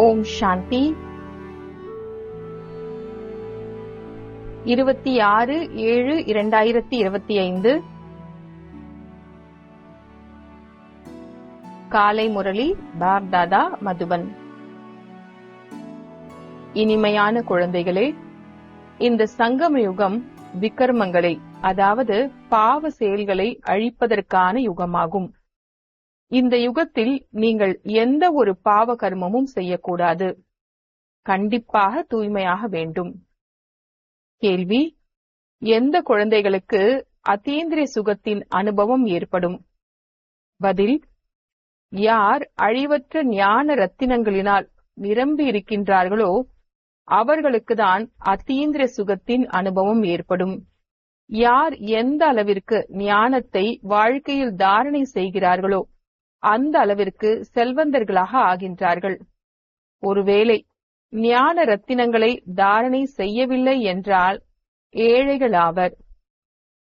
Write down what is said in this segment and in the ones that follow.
ஓம் சாந்தி. 26/7/2025 காலை முரளி பாப் தாதா மதுபன். இனிமையான குழந்தைகளே, இந்த சங்கம யுகம் விக்ரமங்களை, அதாவது பாவ செயல்களை அழிப்பதற்கான யுகமாகும். இந்த யுகத்தில் நீங்கள் எந்த ஒரு பாவ கர்மமும் செய்யக்கூடாது. கண்டிப்பாக தூய்மையாக வேண்டும். கேள்வி: எந்த குழந்தைகளுக்கு அத்தீந்திரிய சுகத்தின் அனுபவம் ஏற்படும்? பதில்: யார் அழிவற்ற ஞான ரத்தினங்களினால் நிரம்பி இருக்கின்றார்களோ அவர்களுக்குதான் அத்தீந்திரிய சுகத்தின் அனுபவம் ஏற்படும். யார் எந்த அளவிற்கு ஞானத்தை வாழ்க்கையில் தாரணை செய்கிறார்களோ அந்த அளவிற்கு செல்வந்தர்களாக ஆகின்றார்கள். ஒருவேளை ஞான ரத்தினங்களை தாரணை செய்யவில்லை என்றால் ஏழைகளாவர்.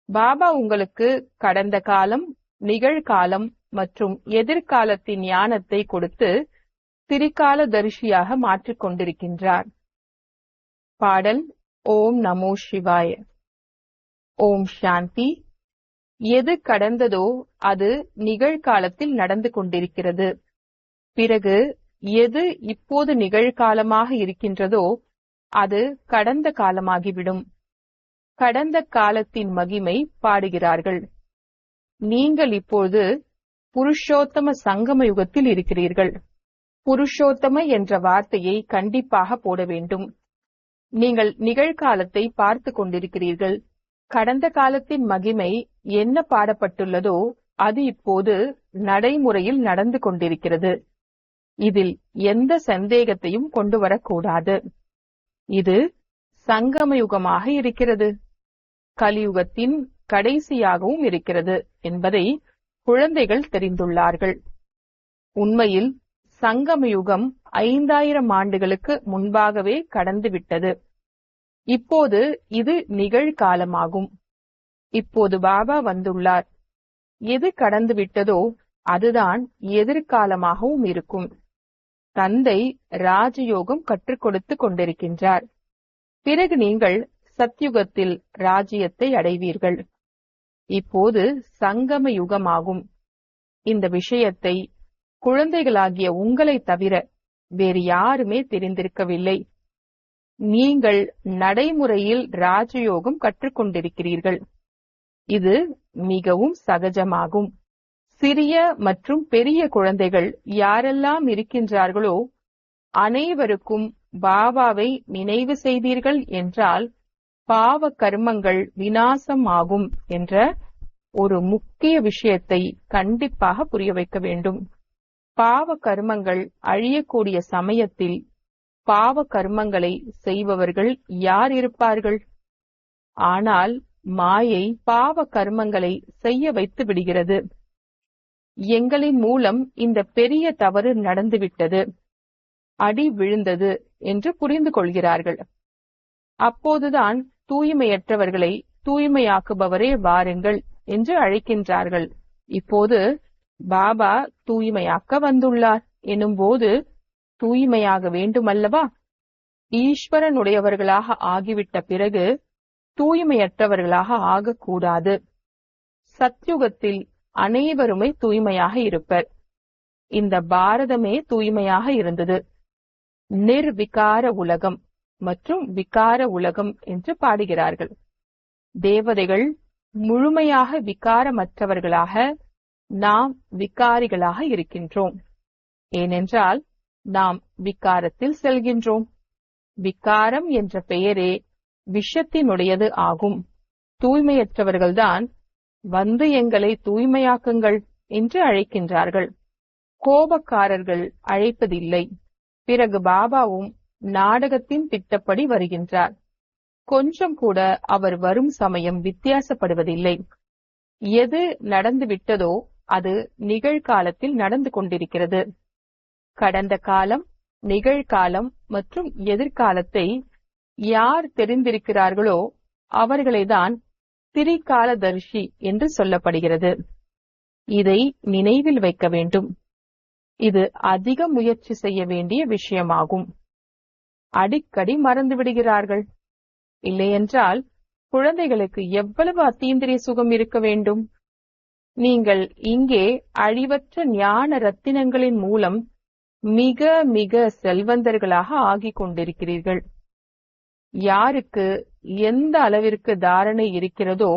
பாபா உங்களுக்கு கடந்த காலம், நிகழ்காலம் மற்றும் எதிர்காலத்தின் ஞானத்தை கொடுத்து திரிகால தரிசியாக மாற்றிக் கொண்டிருக்கின்றார். பாடல்: ஓம் நமோ சிவாய. ஓம் சாந்தி. எது கடந்ததோ அது நிகழ்காலத்தில் நடந்து கொண்டிருக்கிறது. பிறகு எது இப்போது நிகழ்காலமாக இருக்கின்றதோ அது கடந்த காலமாகிவிடும். கடந்த காலத்தின் மகிமை பாடுகிறார்கள். நீங்கள் இப்போது புருஷோத்தம சங்கம யுகத்தில் இருக்கிறீர்கள். புருஷோத்தம என்ற வார்த்தையை கண்டிப்பாக போட வேண்டும். நீங்கள் நிகழ்காலத்தை பார்த்து கொண்டிருக்கிறீர்கள். கடந்த காலத்தின் மகிமை என்ன பாடப்பட்டுள்ளதோ அது இப்போது நடைமுறையில் நடந்து கொண்டிருக்கிறது. இதில் எந்த சந்தேகத்தையும் கொண்டு வரக்கூடாது. இது சங்கம யுகமாக இருக்கிறது. கலியுகத்தின் கடைசியாகவும் இருக்கிறது என்பதை குழந்தைகள் தெரிந்துள்ளார்கள். உண்மையில் சங்கம யுகம் 5000 ஆண்டுகளுக்கு முன்பாகவே கடந்துவிட்டது. இப்போது இது நிகழ்காலமாகும். இப்போது பாபா வந்துள்ளார். எது கடந்து விட்டதோ அதுதான் எதிர்காலமாகவும் இருக்கும். தந்தை ராஜயோகம் கற்றுக் கொடுத்து கொண்டிருக்கின்றார். பிறகு நீங்கள் சத்யுகத்தில் ராஜ்யத்தை அடைவீர்கள். இப்போது சங்கம யுகமாகும். இந்த விஷயத்தை குழந்தைகளாகிய உங்களை தவிர வேறு யாருமே தெரிந்திருக்கவில்லை. நீங்கள் நடைமுறையில் ராஜயோகம் கற்றுக்கொண்டிருக்கிறீர்கள். இது மிகவும் சகஜமாகும். சிறிய மற்றும் பெரிய குழந்தைகள் யாரெல்லாம் இருக்கின்றார்களோ அனைவருக்கும் பாபாவை நினைவு செய்தீர்கள் என்றால் பாவ கர்மங்கள் விநாசம் ஆகும் என்ற ஒரு முக்கிய விஷயத்தை கண்டிப்பாக புரிய வைக்க வேண்டும். பாவ கர்மங்கள் அழியக்கூடிய சமயத்தில் பாவ கர்மங்களை செய்பவர்கள் யார் இருப்பார்கள்? ஆனால் மாயை பாவ கர்மங்களை செய்ய வைத்து விடுகிறது. எங்களின் மூலம் இந்த பெரிய தவறு நடந்துவிட்டது, அடி விழுந்தது என்று புரிந்து கொள்கிறார்கள். அப்போதுதான் தூய்மையற்றவர்களை தூய்மையாக்குபவரே வாருங்கள் என்று அழைக்கின்றார்கள். இப்போது பாபா தூய்மையாக்க வந்துள்ளார் எனும்போது தூய்மையாக வேண்டுமல்லவா? ஈஸ்வரனுடையவர்களாக ஆகிவிட்ட பிறகு தூய்மையற்றவர்களாக ஆகக்கூடாது. சத்யுகத்தில் அனைவருமே தூய்மையாக இருப்பர். இந்த பாரதமே தூய்மையாக இருந்தது. நிர்விகார உலகம் மற்றும் விகார உலகம் என்று பாடுகிறார்கள். தேவதைகள் முழுமையாக விகாரமற்றவர்களாக, நாம் விகாரிகளாக இருக்கின்றோம். ஏனென்றால் நாம் விகாரத்தில் செல்கின்றோம். விகாரம் என்ற பெயரே விஷத்தினுடையது ஆகும். தூய்மையற்றவர்கள்தான் வந்து எங்களை தூய்மையாக்குங்கள் என்று அழைக்கின்றார்கள். கோபக்காரர்கள் அழைப்பதில்லை. பிறகு பாபாவும் நாடகத்தின் திட்டப்படி வருகின்றார். கொஞ்சம் கூட அவர் வரும் சமயம் வித்தியாசப்படுவதில்லை. எது நடந்துவிட்டதோ அது நிகழ்காலத்தில் நடந்து கொண்டிருக்கிறது. கடந்த காலம், நிகழ்காலம் மற்றும் எதிர்காலத்தை யார் தெரிந்திருக்கிறார்களோ அவர்களைதான் திரிகாலதரிசி என்று சொல்லப்படுகிறது. இதை நினைவில் வைக்க வேண்டும். இது அதிக முயற்சி செய்ய வேண்டிய விஷயமாகும். அடிக்கடி மறந்து விடுகிறார்கள். இல்லையென்றால் குழந்தைகளுக்கு எவ்வளவு அத்தீந்திரிய சுகம் இருக்க வேண்டும்? நீங்கள் இங்கே அழிவற்ற ஞான ரத்தினங்களின் மூலம் மிக மிக செல்வந்தர்களாக ஆகிக் கொண்டிருக்கிறீர்கள். யாருக்கு எந்த அளவிற்கு தாரணை இருக்கிறதோ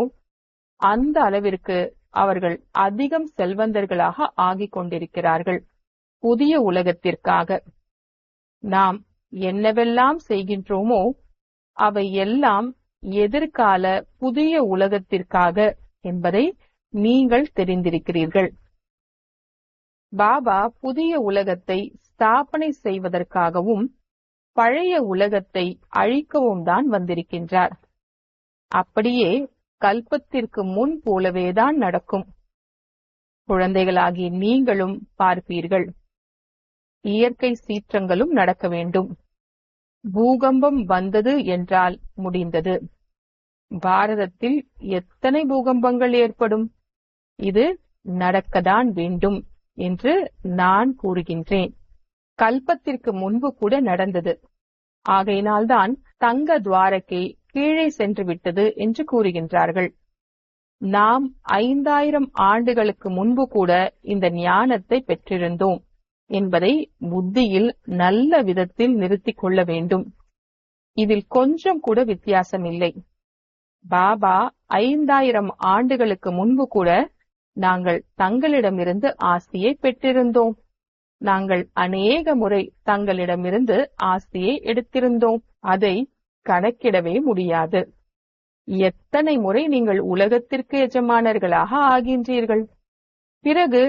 அந்த அளவிற்கு அவர்கள் அதிகம் செல்வந்தர்களாக ஆகிக் கொண்டிருக்கிறார்கள். புதிய உலகத்திற்காக நாம் என்னவெல்லாம் செய்கின்றோமோ அவை எல்லாம் எதிர்கால புதிய உலகத்திற்காக என்பதை நீங்கள் தெரிந்திருக்கிறீர்கள். பாபா புதிய உலகத்தை ஸ்தாபனை செய்வதற்காகவும் பழைய உலகத்தை அழிக்கவும் தான் வந்திருக்கின்றார். அப்படியே கல்பத்திற்கு முன் போலவேதான் நடக்கும். குழந்தைகளாகி நீங்களும் பார்ப்பீர்கள். இயற்கை சீற்றங்களும் நடக்க வேண்டும். பூகம்பம் வந்தது என்றால் முடிந்தது. பாரதத்தில் எத்தனை பூகம்பங்கள் ஏற்படும்? இது நடக்கத்தான் வேண்டும் என்று நான் கூறுகின்றேன். கல்பத்திற்கு முன்பு கூட நடந்தது. ஆகையினால்தான் தங்க துவாரகை கீழே சென்று விட்டது என்று கூறுகின்றார்கள். நாம் 5000 ஆண்டுகளுக்கு முன்பு கூட இந்த ஞானத்தை பெற்றிருந்தோம் என்பதை புத்தியில் நல்ல விதத்தில் நிறுத்திக் கொள்ள வேண்டும். இதில் கொஞ்சம் கூட வித்தியாசம் இல்லை. பாபா 5000 ஆண்டுகளுக்கு முன்பு கூட நாங்கள் தங்களிடமிருந்து ஆஸ்தியை பெற்றிருந்தோம். நாங்கள் அநேக முறை தங்களிடமிருந்து ஆஸ்தியை எடுத்திருந்தோம். அதை கணக்கிடவே முடியாது. எத்தனை முறை நீங்கள் உலகத்திற்கு எஜமானர்களாக ஆகின்றீர்கள். பிறகு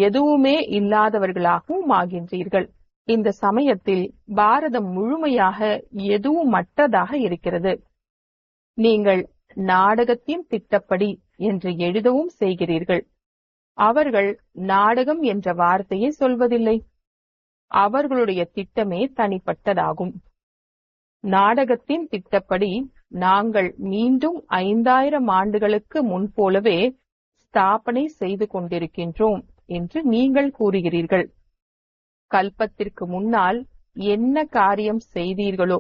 எதுவுமே இல்லாதவர்களாகவும் ஆகின்றீர்கள். இந்த சமயத்தில் பாரதம் முழுமையாக எதுவும் மற்றதாக இருக்கிறது. நீங்கள் நாடகத்தின் திட்டப்படி என்று எழுதவும் செய்கிறீர்கள். அவர்கள் நாடகம் என்ற வார்த்தையை சொல்வதில்லை. அவர்களுடைய திட்டமே தனிப்பட்டதாகும். நாடகத்தின் திட்டப்படி நாங்கள் மீண்டும் 5000 ஆண்டுகளுக்கு முன்போலவே ஸ்தாபனை செய்து கொண்டிருக்கின்றோம் என்று நீங்கள் கூறுகிறீர்கள். கல்பத்திற்கு முன்னால் என்ன காரியம் செய்தீர்களோ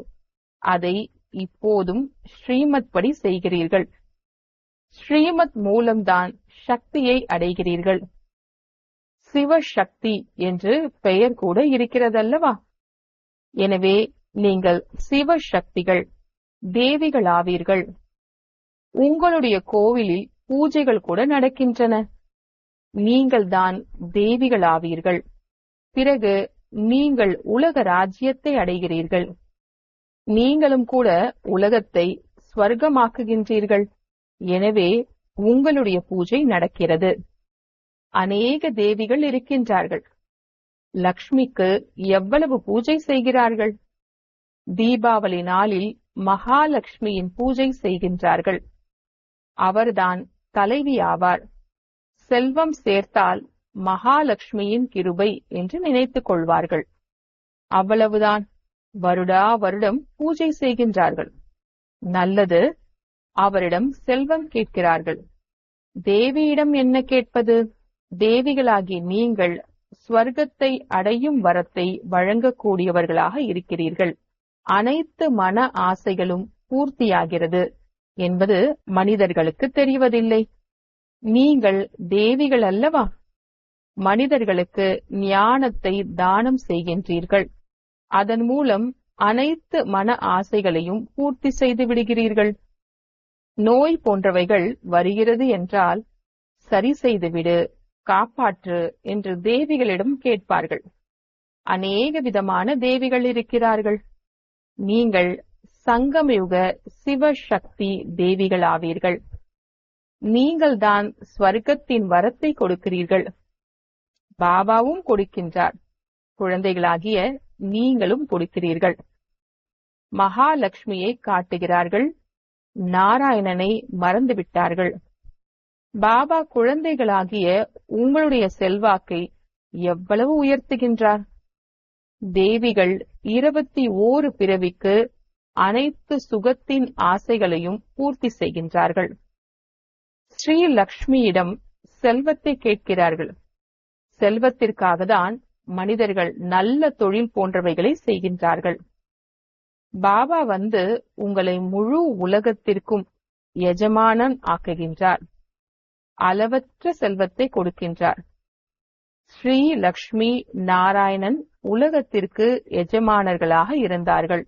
அதை இப்போதும் ஸ்ரீமத் படி செய்கிறீர்கள். ஸ்ரீமத் மூலம்தான் சக்தியை அடைகிறீர்கள். சிவசக்தி என்று பெயர் கூட இருக்கிறதல்லவா? எனவே நீங்கள் சிவசக்திகள், தேவிகளாவீர்கள். உங்களுடைய கோவிலில் பூஜைகள் கூட நடக்கின்றன. நீங்கள்தான் தேவிகளாவீர்கள். பிறகு நீங்கள் உலக ராஜ்யத்தை அடைகிறீர்கள். நீங்களும் கூட உலகத்தை ஸ்வர்க்கமாக்குகின்றீர்கள். எனவே உங்களுடைய பூஜை நடக்கிறது. அநேக தேவிகள் இருக்கின்றார்கள். லக்ஷ்மிக்கு எவ்வளவு பூஜை செய்கிறார்கள்? தீபாவளி நாளில் மகாலட்சுமியின் பூஜை செய்கின்றார்கள். அவர்தான் தலைவி ஆவார். செல்வம் சேர்த்தால் மகாலட்சுமியின் கிருபை என்று நினைத்துக் கொள்வார்கள். அவ்வளவுதான். வருடா வருடம் பூஜை செய்கின்றார்கள். நல்லது. அவரிடம் செல்வம் கேட்கிறார்கள். தேவியிடம் என்ன கேட்பது? தேவிகளாகி நீங்கள் ஸ்வர்க்கத்தை அடையும் வரத்தை வழங்கக்கூடியவர்களாக இருக்கிறீர்கள். அனைத்து மன ஆசைகளும் பூர்த்தியாகிறது என்பது மனிதர்களுக்கு தெரிவதில்லை. நீங்கள் தேவிகள் அல்லவா? மனிதர்களுக்கு ஞானத்தை தானம் செய்கின்றீர்கள். அதன் மூலம் அனைத்து மன ஆசைகளையும் பூர்த்தி செய்து விடுகிறீர்கள். நோய் போன்றவைகள் வருகிறது என்றால் சரி செய்துவிடு, காப்பாற்று என்று தேவிகளிடம் கேட்பார்கள். அநேக விதமான தேவிகள் இருக்கிறார்கள். நீங்கள் சங்கமயுக சிவசக்தி தேவிகளாவீர்கள். நீங்கள்தான் ஸ்வர்க்கத்தின் வரத்தை கொடுக்கிறீர்கள். பாபாவும் கொடுக்கின்றார். குழந்தைகளாகிய நீங்களும் கொடுக்கிறீர்கள். மகாலட்சுமியை காட்டுகிறார்கள். நாராயணனை மறந்துவிட்டார்கள். பாபா குழந்தைகளாகிய உங்களுடைய செல்வாக்கை எவ்வளவு உயர்த்துகின்றார். தேவிகள் 21 பிறவிக்கு அனைத்து சுகத்தின் ஆசைகளையும் பூர்த்தி செய்கின்றார்கள். ஸ்ரீ லக்ஷ்மியிடம் செல்வத்தை கேட்கிறார்கள். செல்வத்திற்காக தான் மனிதர்கள் நல்ல தொழில் போன்றவைகளை செய்கின்றார்கள். பாபா வந்து உங்களை முழு உலகத்திற்கும் எஜமானன் ஆக்குகின்றார். அளவற்ற செல்வத்தை கொடுக்கின்றார். ஸ்ரீ லக்ஷ்மி நாராயணன் உலகத்திற்கு எஜமானர்களாக இருந்தார்கள்.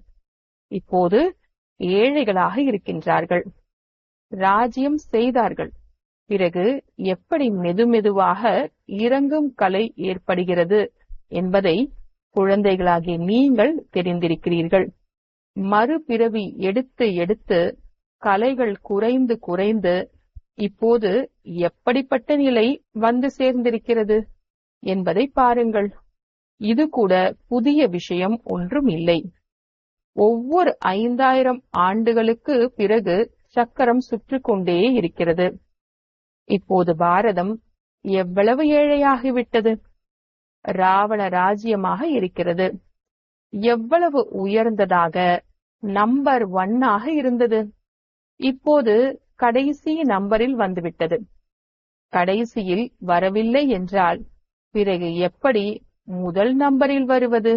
இப்போது ஏழைகளாக இருக்கின்றார்கள். ராஜ்யம் செய்தார்கள். பிறகு எப்படி மெதுமெதுவாக இறங்கும் கலை ஏற்படுகிறது என்பதை குழந்தைகளாகிய நீங்கள் தெரிந்திருக்கிறீர்கள். மறுபிறவி எடுத்து எடுத்து கலைகள் குறைந்து குறைந்து இப்போது எப்படிப்பட்ட நிலை வந்து சேர்ந்திருக்கிறது என்பதை பாருங்கள். இது கூட புதிய விஷயம் ஒன்றும் இல்லை. ஒவ்வொரு 5000 ஆண்டுகளுக்கு பிறகு சக்கரம் சுற்றிக்கொண்டே இருக்கிறது. இப்போது பாரதம் எவ்வளவு ஏழையாகிவிட்டது. ராவண ராஜ்யமாக இருக்கிறது. எவ்வளவு உயர்ந்ததாக நம்பர் 1 இருந்தது. இப்போது கடைசி நம்பரில் வந்துவிட்டது. கடைசியில் வரவில்லை என்றால் பிறகு எப்படி முதல் நம்பரில் வருவது?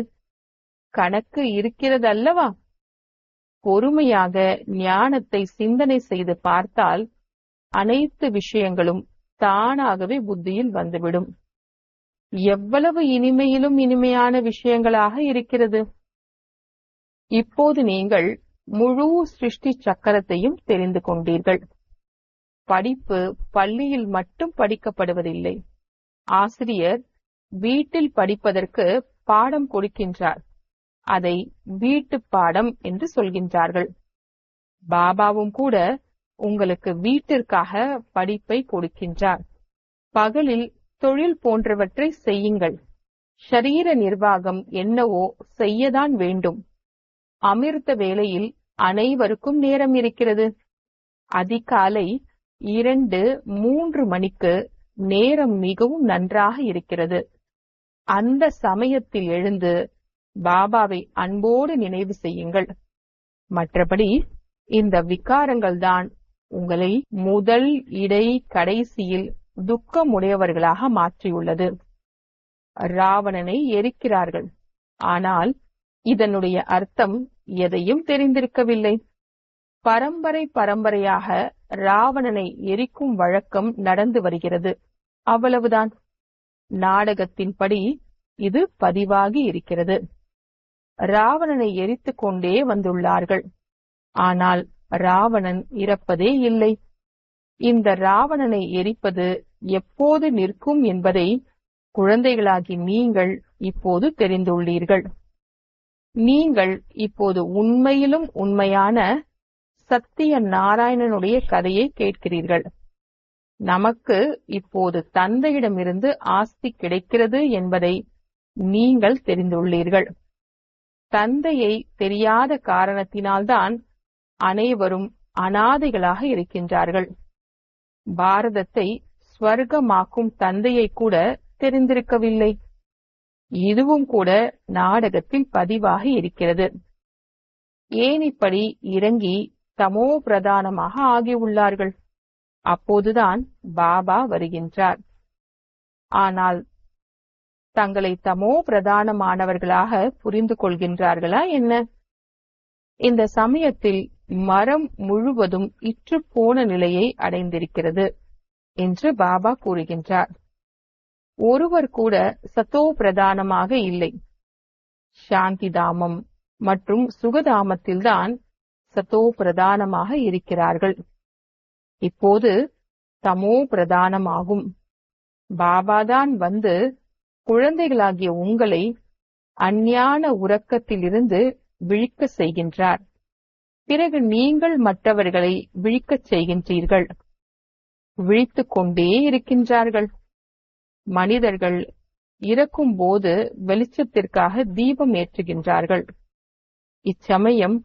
கணக்கு இருக்கிறதல்லவா? பொறுமையாக ஞானத்தை சிந்தனை செய்து பார்த்தால் அனைத்து விஷயங்களும் தானாகவே புத்தியில் வந்துவிடும். எவ்வளவு இனிமையிலும் இனிமையான விஷயங்களாக இருக்கிறது. இப்போது நீங்கள் முழு சிருஷ்டி சக்கரத்தையும் தெரிந்து கொண்டீர்கள். படிப்பு பள்ளியில் மட்டும் படிக்கப்படுவதில்லை. ஆசிரியர் வீட்டில் படிப்பதற்கு பாடம் கொடுக்கின்றார். அதை வீட்டு பாடம் என்று சொல்கின்றார்கள். பாபாவும் கூட உங்களுக்கு வீட்டிற்காக படிப்பை கொடுக்கின்றார். பகலில் தொழில் போன்றவற்றை செய்யுங்கள். ஷரீர நிர்வாகம் என்னவோ செய்யதான் வேண்டும். அமிர்த வேளையில் அனைவருக்கும் நேரம் இருக்கிறது. அதிகாலை 2-3 மணிக்கு நேரம் மிகவும் நன்றாக இருக்கிறது. அந்த சமயத்தில் எழுந்து பாபாவை அன்போடு நினைவு செய்யுங்கள். மற்றபடி இந்த விகாரங்கள் தான் உங்களை முதல் இடை கடைசியில் துக்கமுடையவர்களாக மாற்றியுள்ளது. ராவணனை எரிக்கிறார்கள். ஆனால் இதனுடைய அர்த்தம் எதையும் தெரிந்திருக்கவில்லை. பரம்பரை பரம்பரையாக ராவணனை எரிக்கும் வழக்கம் நடந்து வருகிறது. அவ்வளவுதான். நாடகத்தின்படி இது பதிவாகி இருக்கிறது. ராவணனை எரித்துக் கொண்டே வந்துள்ளார்கள். ஆனால் ராவணன் இறப்பதே இல்லை. இந்த ராவணனை எரிப்பது எப்போது நிற்கும் என்பதை குழந்தைகளாகி நீங்கள் இப்போது தெரிந்துள்ளீர்கள். நீங்கள் இப்போது உண்மையிலும் உண்மையான சத்திய நாராயணனுடைய கதையை கேட்கிறீர்கள். நமக்கு இப்போது தந்தையிடமிருந்து ஆஸ்தி கிடைக்கிறது என்பதை நீங்கள் தெரிந்துள்ளீர்கள். தந்தையை தெரியாத காரணத்தினால்தான் அனைவரும் அனாதைகளாக இருக்கின்றார்கள். பாரதத்தை ஸ்வர்க்கமாக்கும் தந்தையை கூட தெரிந்திருக்கவில்லை. இதுவும் கூட நாடகத்தில் பதிவாகி இருக்கிறது. ஏன் இப்படி இறங்கி தமோ பிரதானமாக ஆகியுள்ளார்கள்? அப்போதுதான் பாபா வருகின்றார். ஆனால் தங்களை தமோ பிரதானமானவர்களாக புரிந்து கொள்கின்றார்களா என்ன? இந்த சமயத்தில் மரம் முழுவதும் இற்று போன நிலையை அடைந்திருக்கிறது என்று பாபா கூறுகின்றார். ஒருவர் கூட சத்தோ பிரதானமாக இல்லை. சாந்தி தாமம் மற்றும் சுகதாமத்தில்தான் சத்தோ பிரதானமாக இருக்கிறார்கள். இப்போது தமோ பிரதானமாகும். பாபாதான் வந்து குழந்தைகளாகிய உங்களை அஞ்ஞான உறக்கத்திலிருந்து விழிக்க செய்கின்றார். பிறகு நீங்கள் மற்றவர்களை விழிக்கச் செய்கின்றீர்கள். விழித்துக் கொண்டே இருக்கின்றார்கள். மனிதர்கள் இறக்கும் போது வெளிச்சத்திற்காக தீபம் ஏற்றுகின்றார்கள். இச்சமயம்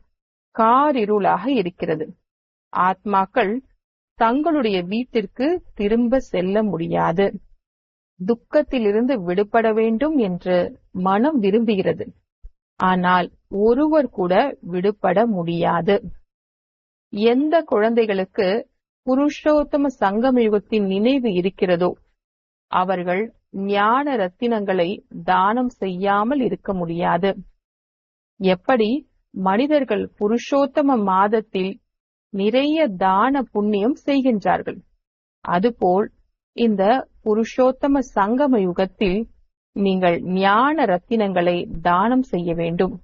காரிருளாக இருக்கிறது. ஆத்மாக்கள் தங்களுடைய வீட்டிற்கு திரும்ப செல்ல முடியாது. துக்கத்திலிருந்து விடுபட வேண்டும் என்று மனம் விரும்புகிறது. ஆனால் ஒருவர் கூட விடுபட முடியாது. எந்த குழந்தைகளுக்கு புருஷோத்தம சங்கமயுகத்தின் நினைவு இருக்கிறதோ அவர்கள் ஞான ரத்தினங்களை தானம் செய்யாமல் இருக்க முடியாது. எப்படி மனிதர்கள் புருஷோத்தம மாதத்தில் நிறைய தான புண்ணியம் செய்கின்றார்கள், அதுபோல் இந்த புருஷோத்தம சங்கம யுகத்தில் நீங்கள் ஞான ரத்தினங்களை தானம் செய்ய வேண்டும்.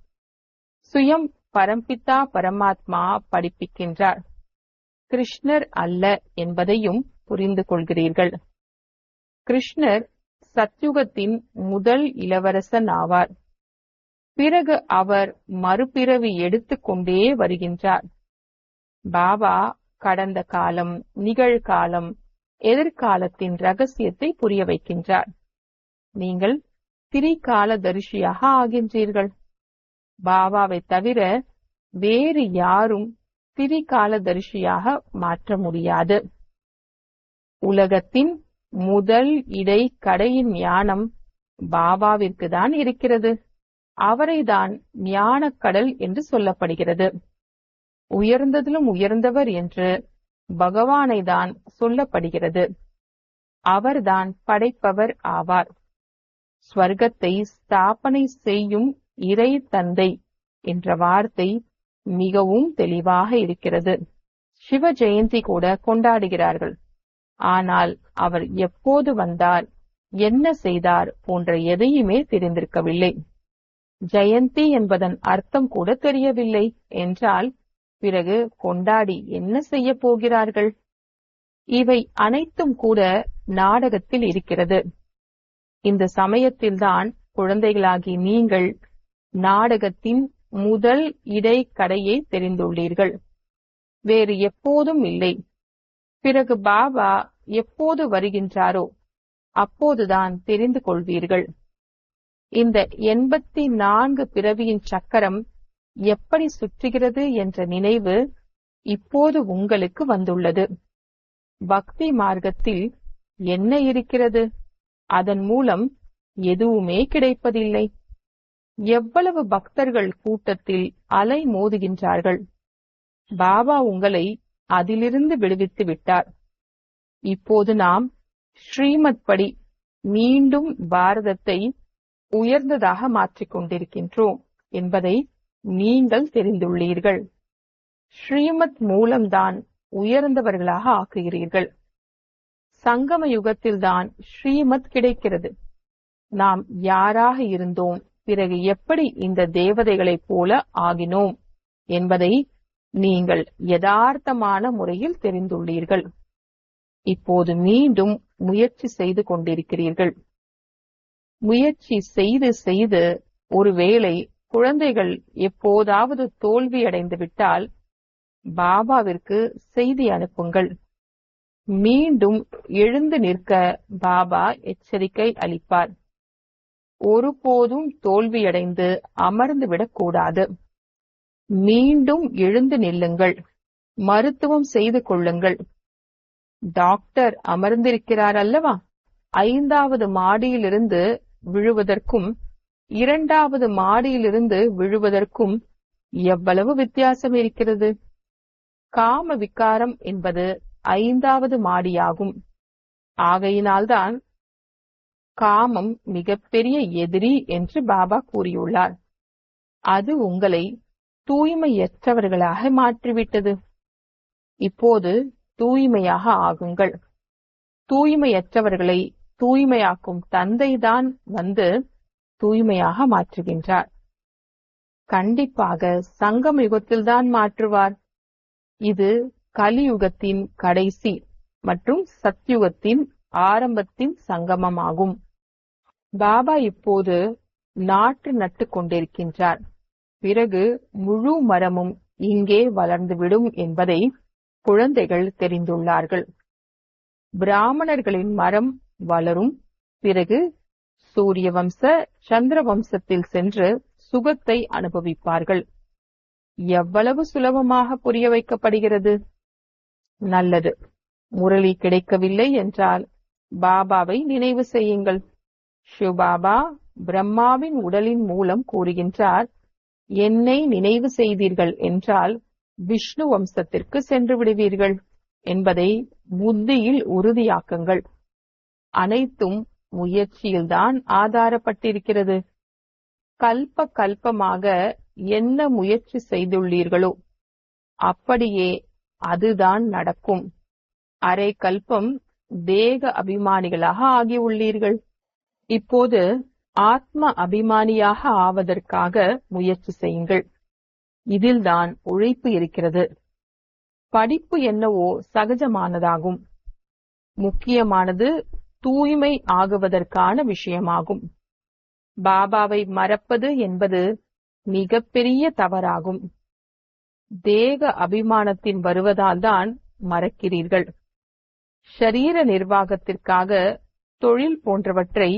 சுயம் பரம்பிதா பரமாத்மா படிப்பிக்கின்றார், கிருஷ்ணர் அல்ல என்பதையும் புரிந்து கொள்கிறீர்கள். கிருஷ்ணர் சத்யுகத்தின் முதல் இளவரசன் ஆவார். பிறகு அவர் மறுபிறவி எடுத்துக்கொண்டே வருகின்றார். பாபா கடந்த காலம், நிகழ்காலம், எதிர்காலத்தின் ரகசியத்தை புரிய வைக்கின்றார். நீங்கள் திரிகாலதரிசியாக ஆகின்றீர்கள். பாபாவை தவிர வேறு யாரும் திரிகாலதரிசியாக மாற்ற முடியாது. உலகத்தின் முதல் இடை கடையின் ஞானம் பாபாவிற்கு தான் இருக்கிறது. அவரைதான் ஞானக்கடல் என்று சொல்லப்படுகிறது. உயர்ந்ததிலும் உயர்ந்தவர் என்று பகவானை தான் சொல்லப்படுகிறது. அவர்தான் படைப்பவர் ஆவார். ஸ்வர்க்கத்தை ஸ்தாபனை செய்யும் இறை தந்தை என்ற வார்த்தை மிகவும் தெளிவாக இருக்கிறது. சிவ ஜெயந்தி கூட கொண்டாடுகிறார்கள். ஆனால் அவர் எப்போது வந்தார், என்ன செய்தார் போன்ற எதையுமே தெரிந்திருக்கவில்லை. ஜெயந்தி என்பதன் அர்த்தம் கூட தெரியவில்லை என்றால் பிறகு கொண்டாடி என்ன செய்ய போகிறார்கள்? இவை அனைத்தும் கூட நாடகத்தில் இருக்கிறது. இந்த சமயத்தில்தான் குழந்தைகளாகி நீங்கள் நாடகத்தின் முதல் இடைக்கடையை தெரிந்துள்ளீர்கள். வேறு எப்போதும் இல்லை. பிறகு பாபா எப்போது வருகின்றாரோ அப்போதுதான் தெரிந்து கொள்வீர்கள். இந்த 84 பிறவியின் சக்கரம் எப்படி சுற்றுகிறது என்ற நினைவு இப்போது உங்களுக்கு வந்துள்ளது. பக்தி மார்க்கத்தில் என்ன இருக்கிறது? அதன் மூலம் எதுவுமே கிடைப்பதில்லை. எவ்வளவு பக்தர்கள் கூட்டத்தில் அலை மோதுகின்றார்கள். பாபா உங்களை அதிலிருந்து விடுவித்து விட்டார். இப்போது நாம் ஸ்ரீமத் படி மீண்டும் பாரதத்தை உயர்ந்ததாக மாற்றிக் கொண்டிருக்கின்றோம் என்பதை நீங்கள் தெரிந்துள்ளீர்கள். ஸ்ரீமத் மூலம்தான் உயர்ந்தவர்களாக ஆக்குகிறீர்கள். சங்கம யுகத்தில்தான் ஸ்ரீமத் கிடைக்கிறது. நாம் யாராக இருந்தோம், பிறகு எப்படி இந்த தேவதைகளைப் போல ஆகினோம் என்பதை நீங்கள் யதார்த்தமான முறையில் தெரிந்துள்ளீர்கள். இப்போது மீண்டும் முயற்சி செய்து கொண்டிருக்கிறீர்கள். முயற்சி செய்து செய்து ஒருவேளை குழந்தைகள் எப்போதாவது தோல்வியடைந்து விட்டால் பாபாவிற்கு செய்தி அனுப்புங்கள். மீண்டும் எழுந்து நிற்க பாபா எச்சரிக்கை அளிப்பார். ஒருபோதும் தோல்வியடைந்து அமர்ந்துவிடக் கூடாது. மீண்டும் எழுந்து நில்லுங்கள். மருத்துவம் செய்து கொள்ளுங்கள். டாக்டர் அமர்ந்திருக்கிறார் அல்லவா? 5வது மாடியிலிருந்து விழுவதற்கும் 2வது மாடியிலிருந்து விழுவதற்கும் எவ்வளவு வித்தியாசம் இருக்கிறது? காம விகாரம் என்பது 5வது மாடியாகும். ஆகையினால்தான் காமம் மிகப்பெரிய எதிரி என்று பாபா கூறியுள்ளார். அது உங்களை தூய்மையற்றவர்களாக மாற்றிவிட்டது. இப்போது தூய்மையாக ஆகுங்கள். தூய்மையற்றவர்களை தூய்மையாக்கும் தந்தைதான் வந்து தூய்மையாக மாற்றுகின்றார். கண்டிப்பாக சங்கம யுகத்தில்தான் மாற்றுவார். இது கலியுகத்தின் கடைசி மற்றும் சத்யுகத்தின் ஆரம்பத்தின் சங்கமமாகும். பாபா இப்போது நாற்று நட்டு கொண்டிருக்கின்றார். பிறகு முழு மரமும் இங்கே வளர்ந்துவிடும் என்பதை குழந்தைகள் தெரிந்துள்ளார்கள். பிராமணர்களின் மரம் வளரும். பிறகு சூரிய வம்ச சந்திர வம்சத்தில் சென்று சுகத்தை அனுபவிப்பார்கள். எவ்வளவு சுலபமாக புரிய வைக்கப்படுகிறது. நல்லது. முரளி கிடைக்கவில்லை என்றால் பாபாவை நினைவு செய்யுங்கள். சிவபாபா பிரம்மாவின் உடலின் மூலம் கூறுகின்றார், என்னை நினைவு செய்தீர்கள் என்றால் விஷ்ணு வம்சத்திற்கு சென்று விடுவீர்கள் என்பதை புத்தியில் உறுதியாக்குங்கள். அனைத்தும் முயற்சியில்தான் ஆதாரப்பட்டிருக்கிறது. கல்ப கல்பமாக என்ன முயற்சி செய்துள்ளீர்களோ அப்படியே அதுதான் நடக்கும். அரை கல்பம் தேக அபிமானிகளாக ஆகியுள்ளீர்கள். இப்போது ஆத்ம அபிமானியாக ஆவதற்காக முயற்சி செய்யுங்கள். இதில்தான் உழைப்பு இருக்கிறது. படிப்பு என்னவோ சகஜமானதாகும். முக்கியமானது தூய்மை ஆகுவதற்கான விஷயமாகும். பாபாவை மறப்பது என்பது மிகப்பெரிய தவறாகும். தேக அபிமானத்தின் வருவதால்தான் மறக்கிறீர்கள். ஷரீர நிர்வாகத்திற்காக தொழில் போன்றவற்றை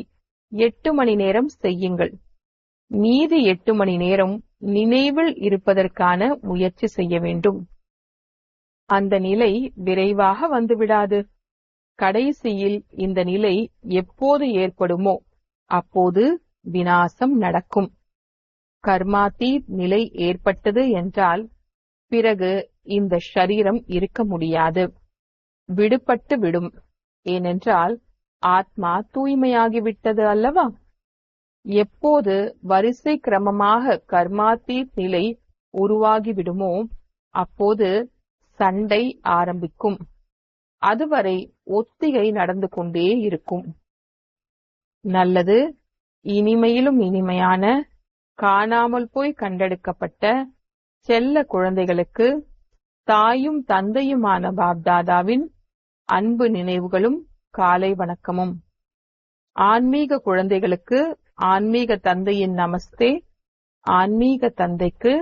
8 மணி நேரம் செய்யுங்கள். மீதி 8 மணி நேரம் நினைவில் இருப்பதற்கான முயற்சி செய்ய வேண்டும். அந்த நிலை விரைவாக வந்துவிடாது. கடைசியில் இந்த நிலை எப்போது ஏற்படுமோ அப்போது விநாசம் நடக்கும். கர்மாதீத் நிலை ஏற்பட்டது என்றால் பிறகு இந்த ஷரீரம் இருக்க முடியாது, விடுபட்டு விடும். ஏனென்றால் ஆத்மா தூய்மையாகிவிட்டது அல்லவா? எப்போது வரிசை கிரமமாக கர்மாதீத் நிலை உருவாகிவிடுமோ அப்போது சண்டை ஆரம்பிக்கும். அதுவரை ஒத்திகை நடந்து கொண்டே இருக்கும். நல்லது, இனிமையிலும் இனிமையான காணாமல் போய் கண்டெடுக்கப்பட்ட செல்ல குழந்தைகளுக்கு தாயும் தந்தையுமான பாப்தாதாவின் அன்பு நினைவுகளும் காலை வணக்கமும். ஆன்மீக குழந்தைகளுக்கு ஆன்மீக தந்தையின் நமஸ்தே, ஆன்மீக தந்தைக்கு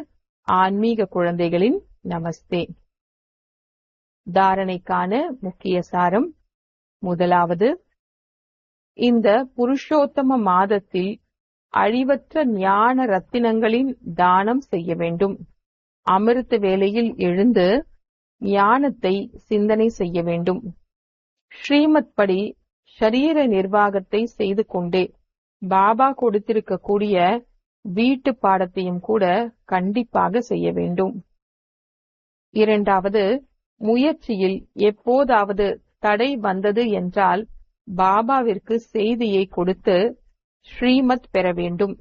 ஆன்மீக குழந்தைகளின் நமஸ்தே. தாரணைக்கான முக்கிய சாரம். முதலாவது, இந்த புருஷோத்தம மாதத்தில் அழிவற்ற ஞான ரத்தினங்களின் தானம் செய்ய வேண்டும். அமிர்த வேளையில் எழுந்து ஞானத்தை சிந்தனை செய்ய வேண்டும். ஸ்ரீமத் படி ஷரீர நிர்வாகத்தை செய்து கொண்டே பாபா கொடுத்திருக்கக்கூடிய வீட்டு பாடத்தையும் கூட கண்டிப்பாக செய்ய வேண்டும். இரண்டாவது, முயற்சியில் எப்போதாவது தடை வந்தது என்றால் பாபாவிற்கு செய்தியை கொடுத்து ஸ்ரீமத் பெற வேண்டும்.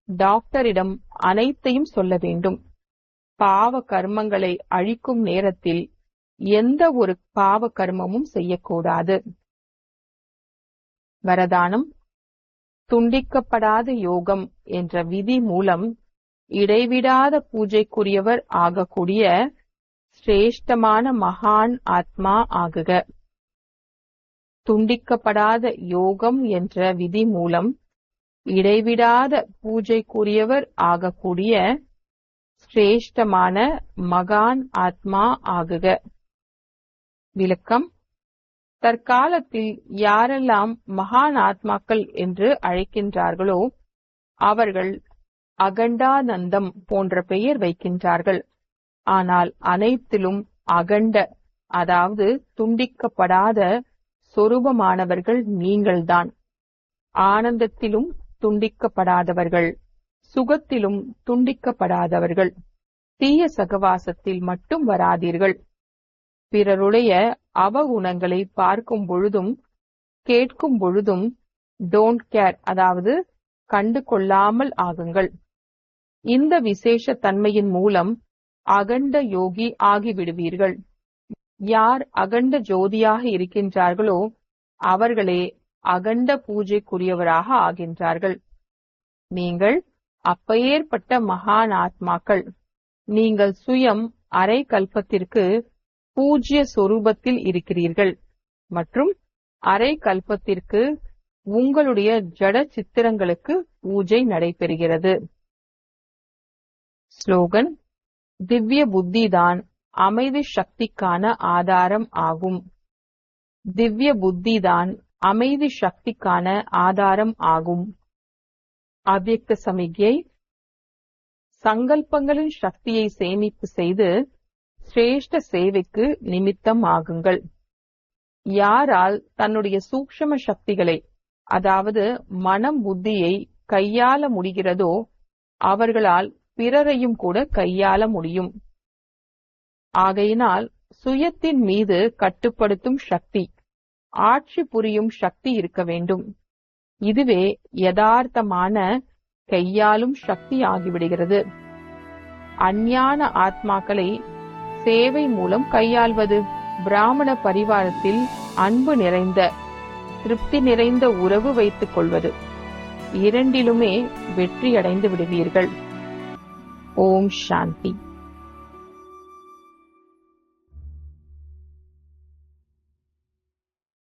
டாக்டரிடம் அனைத்தையும் சொல்ல வேண்டும். பாவ கர்மங்களை அழிக்கும் நேரத்தில் எந்த ஒரு பாவ கர்மமும் செய்யக்கூடாது. வரதானம். துண்டிக்கப்படாத யோகம் என்ற விதி மூலம் இடைவிடாத பூஜைக்குரியவர் ஆகக்கூடிய சிரேஷ்டமான மகான் ஆத்மா ஆகுக. துண்டிக்கப்படாத யோகம் என்ற விதி மூலம் இடைவிடாத பூஜைக்குரியவர் ஆகக்கூடிய சிரேஷ்டமான மகான் ஆத்மா ஆகுக. விளக்கம். தற்காலத்தில் யாரெல்லாம் மகான் ஆத்மாக்கள் என்று அழைக்கின்றார்களோ அவர்கள் அகண்டானந்தம் போன்ற பெயர் வைக்கின்றார்கள். ஆனால் அனைத்திலும் அகண்ட, அதாவது துண்டிக்கப்படாத சொரூபமானவர்கள் நீங்கள்தான். ஆனந்தத்திலும் துண்டிக்கப்படாதவர்கள், சுகத்திலும் துண்டிக்கப்படாதவர்கள். தீய சகவாசத்தில் மட்டும் வராதீர்கள். பிறருடைய அவகுணங்களை பார்க்கும் பொழுதும் கேட்கும் பொழுதும் டோன்ட் கேர், அதாவது கண்டு கொள்ளாமல் ஆகுங்கள். இந்த விசேஷ தன்மையின் மூலம் அகண்ட யோகி ஆகிவிடுவீர்கள். யார் அகண்ட ஜோதியாக இருக்கின்றார்களோ அவர்களே அகண்ட பூஜைக்குரியவராக ஆகின்றார்கள். நீங்கள் அப்பேற்பட்ட மகான் ஆத்மாக்கள். நீங்கள் சுயம் அரை கல்பத்திற்கு பூஜ்ய சொரூபத்தில் இருக்கிறீர்கள் மற்றும் அரை கல்பத்திற்கு உங்களுடைய ஜட சித்திரங்களுக்கு பூஜை நடைபெறுகிறது. ஸ்லோகன். திவ்ய புத்திதான் அமைதி சக்திக்கான ஆதாரம் ஆகும். திவ்ய புத்திதான் அமைதி சக்திக்கான ஆதாரம் ஆகும். அவ்யக்த சமிக்ஞை. சங்கல்பங்களின் சக்தியை சேமிப்பு செய்து சிரேஷ்ட சேவைக்கு நிமித்தம் ஆகுங்கள். யாரால் தன்னுடைய சூக்ஷ்ம சக்திகளை, அதாவது மனம் புத்தியை கையாள முடிகிறதோ அவர்களால் பிறரையும் கூட கையாள முடியும். ஆகையினால் சுயத்தின் மீது கட்டுப்படுத்தும் சக்தி, ஆட்சி புரியும் சக்தி இருக்க வேண்டும். இதுவே யதார்த்தமான கையாளும் சக்தி ஆகிவிடுகிறது. அஞ்ஞான ஆத்மாக்களை சேவை மூலம் கையாள்வது. பிராமண பரிவாரத்தில் அன்பு நிறைந்த, திருப்தி நிறைந்த உறவு வைத்துக் கொள்வது. இரண்டிலுமே வெற்றியடைந்து விடுவீர்கள். ஓம் சாந்தி.